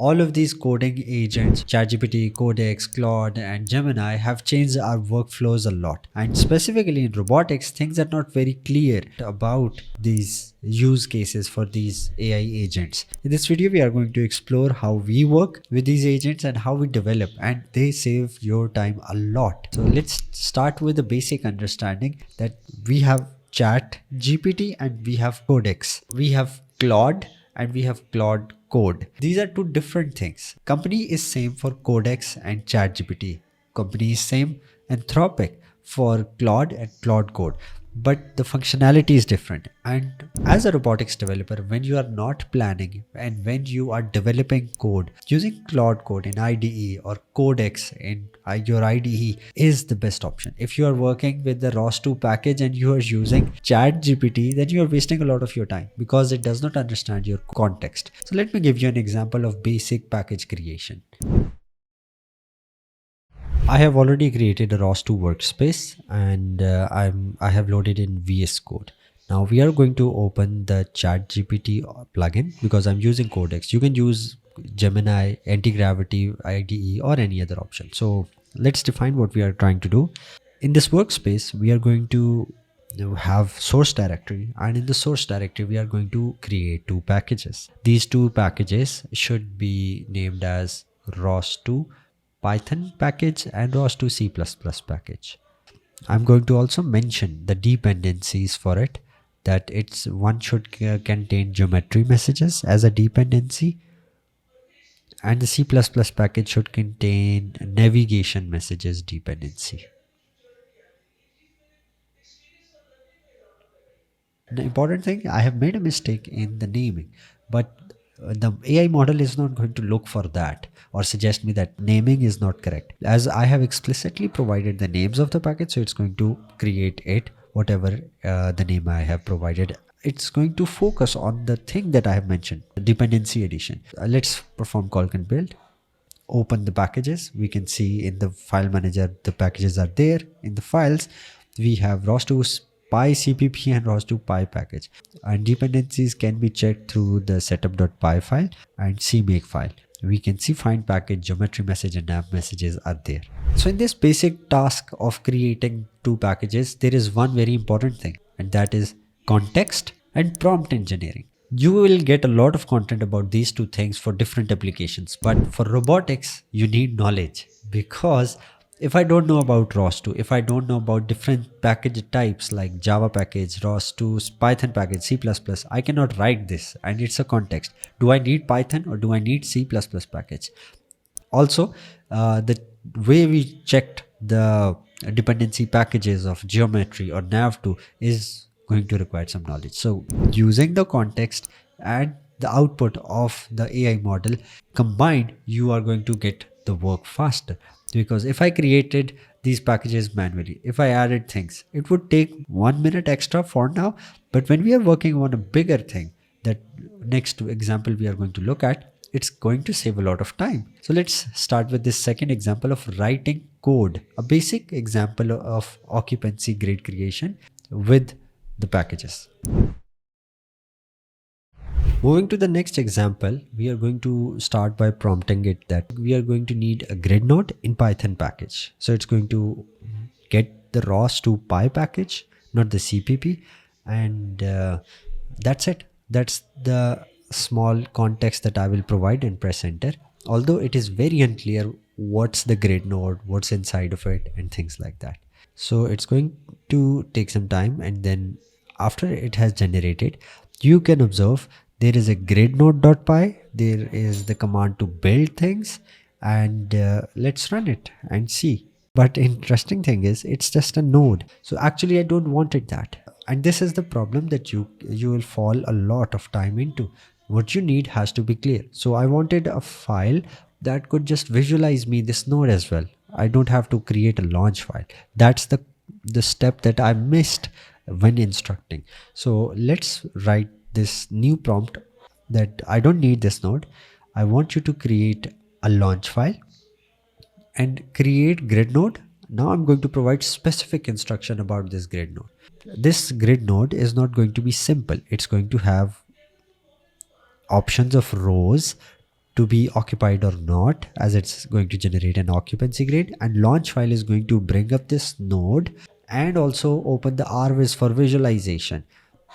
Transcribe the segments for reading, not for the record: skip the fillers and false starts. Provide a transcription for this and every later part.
All of these coding agents, ChatGPT, Codex, Claude, and Gemini, have changed our workflows a lot. And specifically in robotics, things are not very clear about these use cases for these AI agents. In this video, we are going to explore how we work with these agents and how we develop, and they save your time a lot. So let's start with a basic understanding that we have ChatGPT and we have Codex. We have Claude and we have Claude Code. These are two different things. Company is same for Codex and ChatGPT. Company is same Anthropic for Claude and Claude Code. But the functionality is different. And as a robotics developer, when you are not planning and when you are developing code, using Claude Code in IDE or Codex in your IDE is the best option. If you are working with the ROS2 package and you are using ChatGPT, then you are wasting a lot of your time because it does not understand your context. So let me give you an example of basic package creation. I have already created a ROS2 workspace and I have loaded in VS Code. Now we are going to open the ChatGPT plugin because I'm using Codex. You can use Gemini, Anti-Gravity, IDE or any other option. So let's define what we are trying to do. In this workspace, we are going to have source directory, and in the source directory we are going to create two packages. These two packages should be named as ROS2 Python package and ROS2 C++ package. I'm going to also mention the dependencies for it, that it's one should contain geometry messages as a dependency, and the C++ package should contain navigation messages dependency. The important thing, I have made a mistake in the naming, but the AI model is not going to look for that or suggest me that naming is not correct, as I have explicitly provided the names of the package. So it's going to create it whatever the name I have provided. It's going to focus on the thing that I have mentioned, the dependency addition. Let's perform call can build. Open the packages. We can see in the file manager the packages are there. In the files we have ROS2 PyCpp and ROS2 Py package, and dependencies can be checked through the setup.py file and cmake file. We can see find package, geometry message and nav messages are there. So in this basic task of creating two packages, there is one very important thing, and that is context and prompt engineering. You will get a lot of content about these two things for different applications, but for robotics you need knowledge, because if I don't know about ROS2, if I don't know about different package types like Java package, ROS2, Python package, C++, I cannot write this, and it's a context. Do I need Python or do I need C++ package? Also, the way we checked the dependency packages of geometry or nav2 is going to require some knowledge. So using the context and the output of the AI model combined, you are going to get the work faster. Because if I created these packages manually, if I added things, it would take 1 minute extra for now. But when we are working on a bigger thing, that next example we are going to look at, it's going to save a lot of time. So let's start with this second example of writing code, a basic example of occupancy grid creation with the packages. Moving to the next example, we are going to start by prompting it that we are going to need a grid node in Python package. So it's going to get the ROS2 Py package, not the CPP, and that's it. That's the small context that I will provide and press enter. Although it is very unclear what's the grid node, what's inside of it, and things like that. So it's going to take some time, and then after it has generated, you can observe there is a grid node.py, there is the command to build things, and let's run it and see. But interesting thing is it's just a node. So actually I don't wanted that. And this is the problem that you will fall a lot of time into. What you need has to be clear. So I wanted a file that could just visualize me this node as well. I don't have to create a launch file. That's the step that I missed when instructing. So let's write this new prompt that I don't need this node. I want you to create a launch file and create grid node. Now I'm going to provide specific instruction about this grid node. This grid node is not going to be simple. It's going to have options of rows to be occupied or not, as it's going to generate an occupancy grid, and launch file is going to bring up this node and also open the RViz for visualization.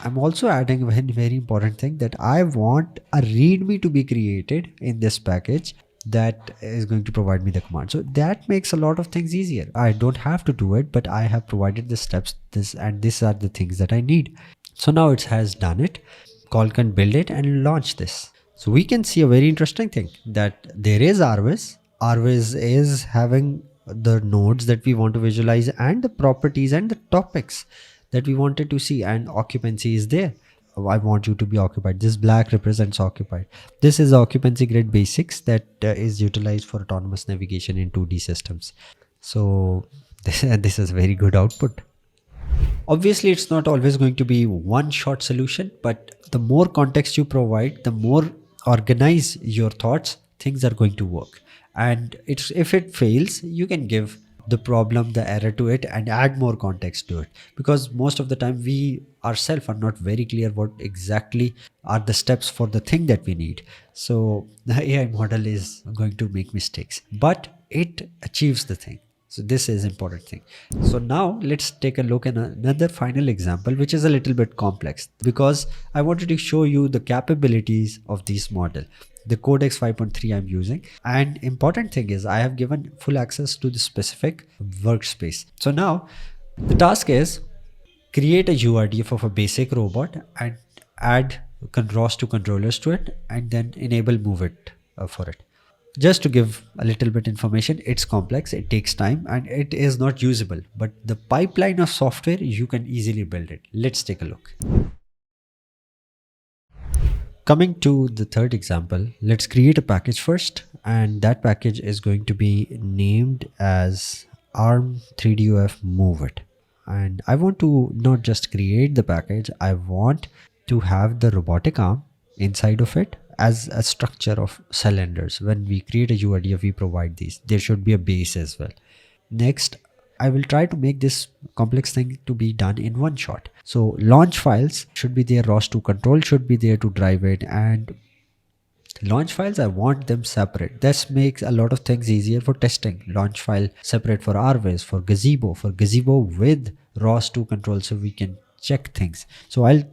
I'm also adding a very important thing, that I want a readme to be created in this package that is going to provide me the command. So that makes a lot of things easier. I don't have to do it, but I have provided the steps, these are the things that I need. So now it has done it. Call can build it and launch this. So we can see a very interesting thing, that there is RViz. RViz is having the nodes that we want to visualize and the properties and the topics that we wanted to see, and occupancy is there. I want you to be occupied. This black represents occupied. This is the occupancy grid basics that is utilized for autonomous navigation in 2D systems. So this is very good output. Obviously, it's not always going to be one shot solution, but the more context you provide, the more organize your thoughts, things are going to work. And if it fails, you can give the problem, the error to it, and add more context to it, because most of the time we ourselves are not very clear what exactly are the steps for the thing that we need. So the AI model is going to make mistakes, but it achieves the thing. So this is important thing. So now let's take a look at another final example, which is a little bit complex, because I wanted to show you the capabilities of this model. The Codex 5.3 I'm using, and important thing is I have given full access to the specific workspace. So now the task is create a URDF of a basic robot and add ROS2 controllers to it, and then enable move it for it. Just to give a little bit information, it's complex, it takes time, and it is not usable, but the pipeline of software, you can easily build it. Let's take a look. Coming to the third example, let's create a package first, and that package is going to be named as ARM 3DOF move it. And I want to not just create the package, I want to have the robotic arm inside of it as a structure of cylinders. When we create a URDF, we provide these. There should be a base as well. Next, I will try to make this complex thing to be done in one shot. So launch files should be there, ROS2 control should be there to drive it, and launch files, I want them separate. This makes a lot of things easier for testing. Launch file separate for RViz, for Gazebo with ROS2 control, so we can check things. So I'll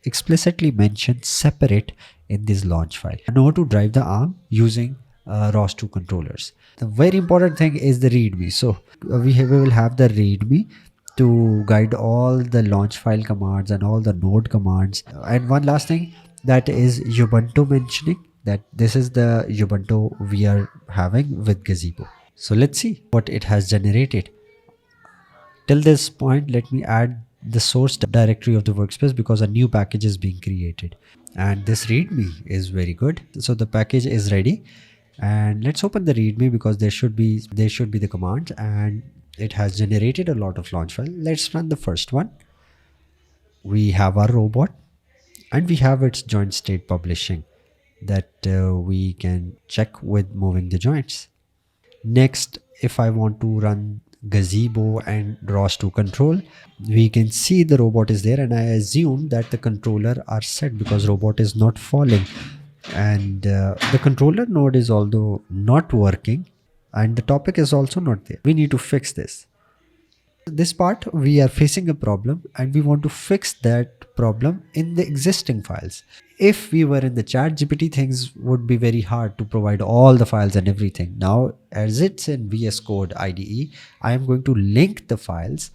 explicitly mention separate in this launch file. I know to drive the arm using ROS2 controllers. The very important thing is the readme. So we will have the readme to guide all the launch file commands and all the node commands. And one last thing, that is Ubuntu mentioning that this is the Ubuntu we are having with Gazebo. So let's see what it has generated. Till this point, let me add the source directory of the workspace, because a new package is being created, and this readme is very good. So the package is ready, and let's open the readme, because there should be the commands, and it has generated a lot of launch files. Let's run the first one. We have our robot, and we have its joint state publishing that we can check with moving the joints. Next, if I want to run Gazebo and ROS2 control, we can see the robot is there, and I assume that the controller are set because robot is not falling, and the controller node is although not working, and the topic is also not there. We need to fix this. This part, we are facing a problem, and we want to fix that problem in the existing files. If we were in the ChatGPT, things would be very hard to provide all the files and everything. Now, as it's in VS Code IDE, I am going to link the files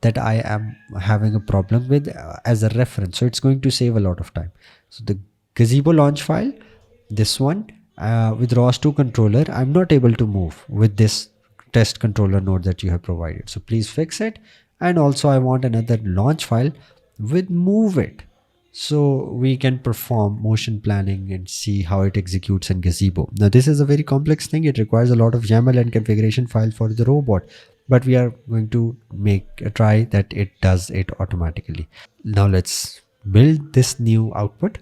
that I am having a problem with as a reference. So it's going to save a lot of time. So the Gazebo launch file, this one with ROS2 controller, I'm not able to move with this test controller node that you have provided. So please fix it. And also I want another launch file with move it, so we can perform motion planning and see how it executes in Gazebo. Now this is a very complex thing. It requires a lot of YAML and configuration file for the robot, but we are going to make a try that it does it automatically. Now let's build this new output,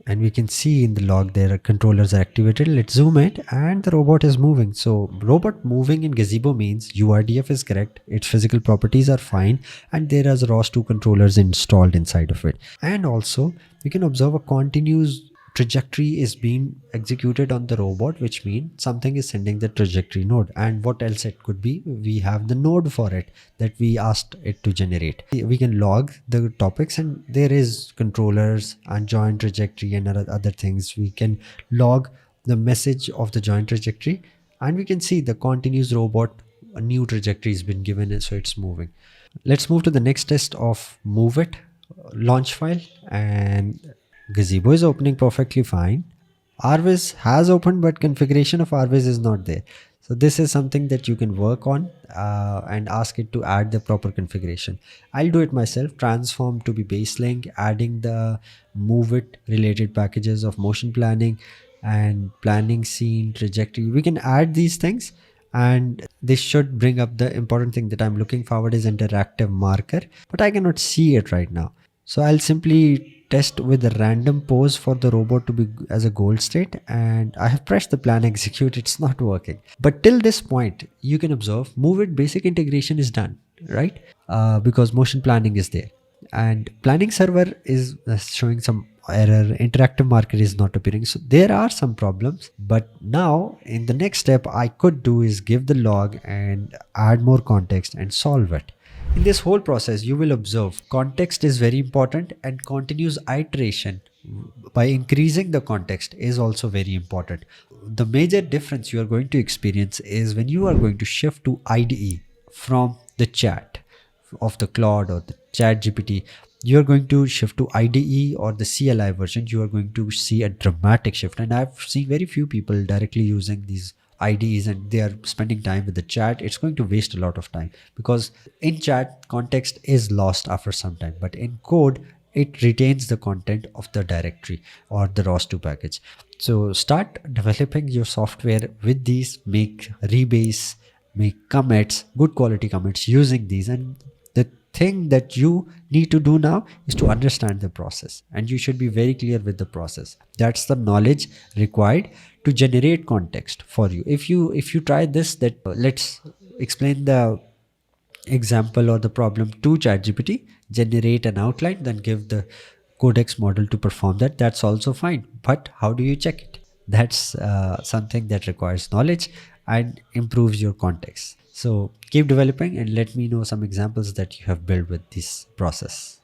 and we can see in the log there controllers are activated. Let's zoom it, and the robot is moving. So robot moving in Gazebo means URDF is correct, its physical properties are fine, and there is ROS2 controllers installed inside of it. And also we can observe a continuous trajectory is being executed on the robot, which means something is sending the trajectory node. And what else it could be? We have the node for it that we asked it to generate. We can log the topics, and there is controllers and joint trajectory and other things. We can log the message of the joint trajectory, and we can see the continuous robot, a new trajectory has been given, so it's moving. Let's move to the next test of move it launch file, and Gazebo is opening perfectly fine. RViz has opened, but configuration of RViz is not there. So this is something that you can work on and ask it to add the proper configuration. I'll do it myself. Transform to be base link, adding the move it related packages of motion planning and planning scene trajectory. We can add these things, and this should bring up the important thing that I'm looking forward is interactive marker, but I cannot see it right now. So I'll simply test with a random pose for the robot to be as a goal state, and I have pressed the plan execute. It's not working, but till this point you can observe move it basic integration is done, right? Because motion planning is there, and planning server is showing some error, interactive marker is not appearing. So there are some problems, but now in the next step I could do is give the log and add more context and solve it. In this whole process you will observe context is very important, and continuous iteration by increasing the context is also very important. The major difference you are going to experience is when you are going to shift to IDE from the chat of the Claude or the ChatGPT. You are going to shift to IDE or the CLI version. You are going to see a dramatic shift, and I've seen very few people directly using these IDEs and they are spending time with the chat. It's going to waste a lot of time, because in chat context is lost after some time, but in code it retains the content of the directory or the ROS2 package. So start developing your software with these, make rebase, make commits, good quality commits using these. And the thing that you need to do now is to understand the process, and you should be very clear with the process. That's the knowledge required to generate context for you. If you try this, that let's explain the example or the problem to ChatGPT, generate an outline, then give the Codex model to perform that, that's also fine. But how do you check it? That's something that requires knowledge and improves your context. So keep developing and let me know some examples that you have built with this process.